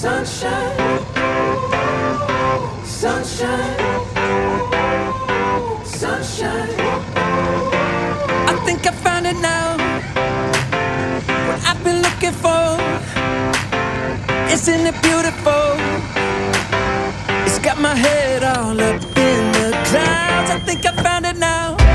Sunshine, sunshine, sunshine. I think I found it now. What I've been looking for. Isn't it beautiful? It's got my head all up in the clouds. I think I found it now.